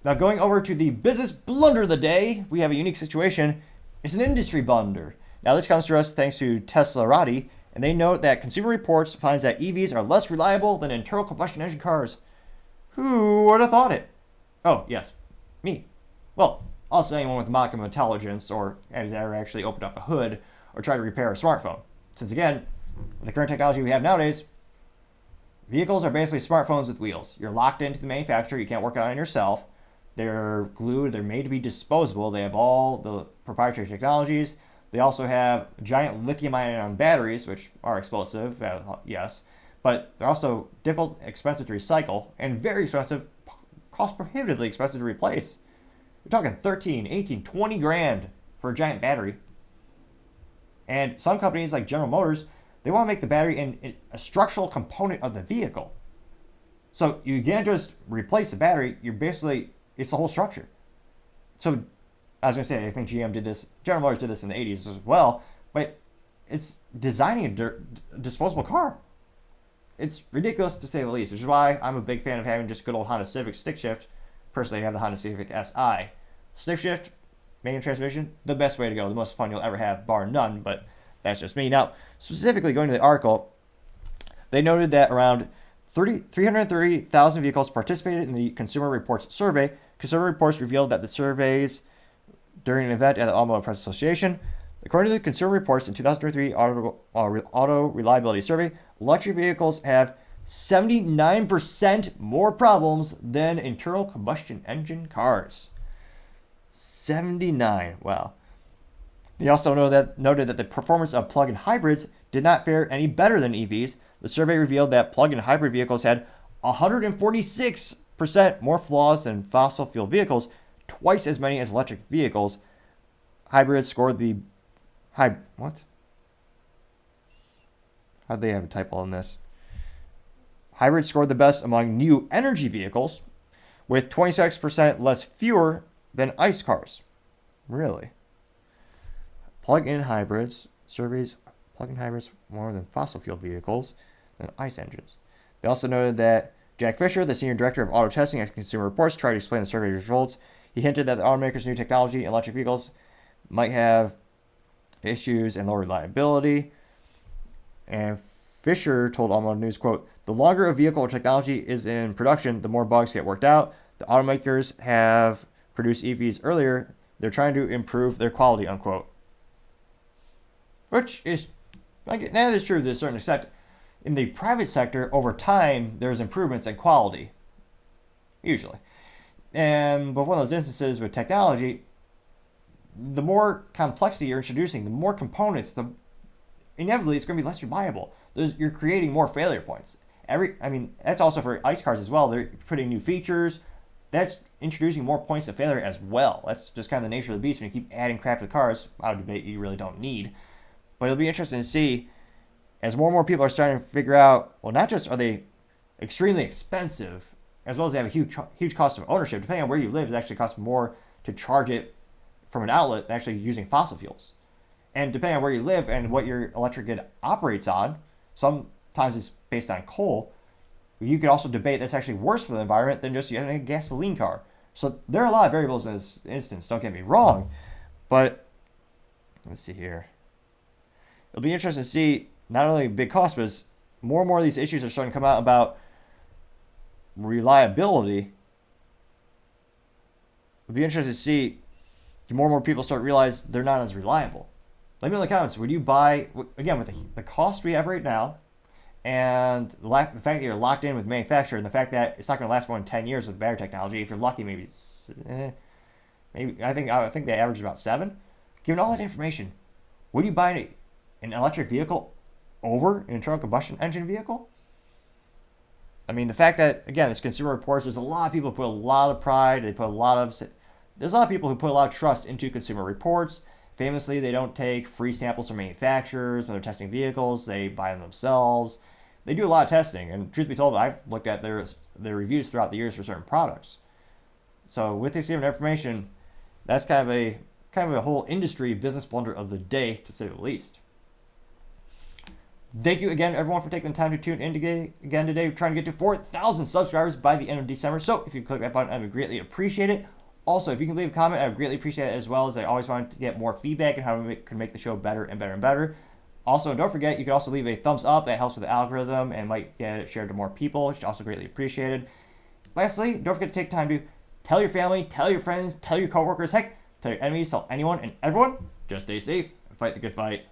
Now, going over to the business blunder of the day, we have a unique situation. It's an industry blunder. Now, this comes to us thanks to Teslarati, and they note that Consumer Reports finds that EVs are less reliable than internal combustion engine cars. Who would have thought it? Oh, yes, me. Well, also anyone with a modicum of intelligence or has ever actually opened up a hood or tried to repair a smartphone. Since again, with the current technology we have nowadays, vehicles are basically smartphones with wheels. You're locked into the manufacturer. You can't work on it yourself. They're glued. They're made to be disposable. They have all the proprietary technologies. They also have giant lithium-ion batteries, which are explosive, yes, but they're also difficult, expensive to recycle, and very expensive, cost prohibitively expensive to replace. You're talking 13, 18, 20 grand for a giant battery. And some companies like General Motors, they want to make the battery in a structural component of the vehicle. So you can't just replace the battery. You're basically, it's the whole structure. So I was going to say, I think GM did this, General Motors did this in the 80s as well, but it's designing a disposable car. It's ridiculous to say the least, which is why I'm a big fan of having just good old Honda Civic stick shift. Personally, I have the Honda Civic Si. Stick shift, manual transmission, the best way to go, the most fun you'll ever have, bar none, but that's just me. Now, specifically going to the article, they noted that around 330,000 vehicles participated in the Consumer Reports survey. Consumer Reports revealed that the surveys during an event at the Automotive Press Association. According to the Consumer Reports in 2023 Auto Reliability Survey, electric vehicles have 79% more problems than internal combustion engine cars. 79. Wow. They also noted that the performance of plug-in hybrids did not fare any better than EVs. The survey revealed that plug-in hybrid vehicles had 146% more flaws than fossil fuel vehicles, twice as many as electric vehicles. Hybrids scored the what? How'd they have a typo on this? Hybrids scored the best among new energy vehicles, with 26% less fewer than ICE cars. Really? Plug-in hybrids surveys plug-in hybrids more than fossil fuel vehicles than ICE engines. They also noted that Jack Fisher, the senior director of auto testing at Consumer Reports, tried to explain the survey results. He hinted that the automaker's new technology in electric vehicles might have issues and lower reliability. And Fisher told Automotive News, quote, "The longer a vehicle or technology is in production, the more bugs get worked out. The automakers have produced EVs earlier. They're trying to improve their quality," unquote. Which is, that is true to a certain extent. In the private sector, over time, there's improvements in quality. Usually. But one of those instances with technology, the more complexity you're introducing, the more components, inevitably it's going to be less reliable. You're creating more failure points. That's also for ICE cars as well. They're putting new features. That's introducing more points of failure as well. That's just kind of the nature of the beast when you keep adding crap to the cars. I would debate you really don't need. But it'll be interesting to see as more and more people are starting to figure out, well, not just are they extremely expensive, as well as they have a huge cost of ownership. Depending on where you live, it actually costs more to charge it from an outlet than actually using fossil fuels. And depending on where you live and what your electric grid operates on, sometimes it's based on coal. You could also debate that's actually worse for the environment than just using a gasoline car. So there are a lot of variables in this instance, don't get me wrong. But let's see here. It'll be interesting to see not only big cost, but as more and more of these issues are starting to come out about reliability. It'll be interesting to see more and more people start to realize they're not as reliable. Let me know in the comments, would you buy, again, with the cost we have right now, and the fact that you're locked in with manufacturer, and the fact that it's not going to last more than 10 years with battery technology. If you're lucky, maybe I think they average about 7. Given all that information, would you buy an electric vehicle over an internal combustion engine vehicle? I mean, the fact that, again, it's Consumer Reports, there's a lot of people who put a lot of pride, there's a lot of people who put a lot of trust into Consumer Reports. Famously, they don't take free samples from manufacturers when they're testing vehicles. They buy them themselves. They do a lot of testing, and truth be told, I've looked at their reviews throughout the years for certain products. So with this given information, that's kind of a whole industry business blunder of the day, to say the least. Thank you again, everyone, for taking the time to tune in again today. We're trying to get to 4,000 subscribers by the end of December. So if you click that button, I would greatly appreciate it. Also, if you can leave a comment, I would greatly appreciate it, as well as I always want to get more feedback and how we can make the show better and better and better. Also, don't forget, you can also leave a thumbs up. That helps with the algorithm and might get it shared to more people, which is also greatly appreciated. Lastly, don't forget to take time to tell your family, tell your friends, tell your coworkers, heck, tell your enemies, tell anyone and everyone. Just stay safe and fight the good fight.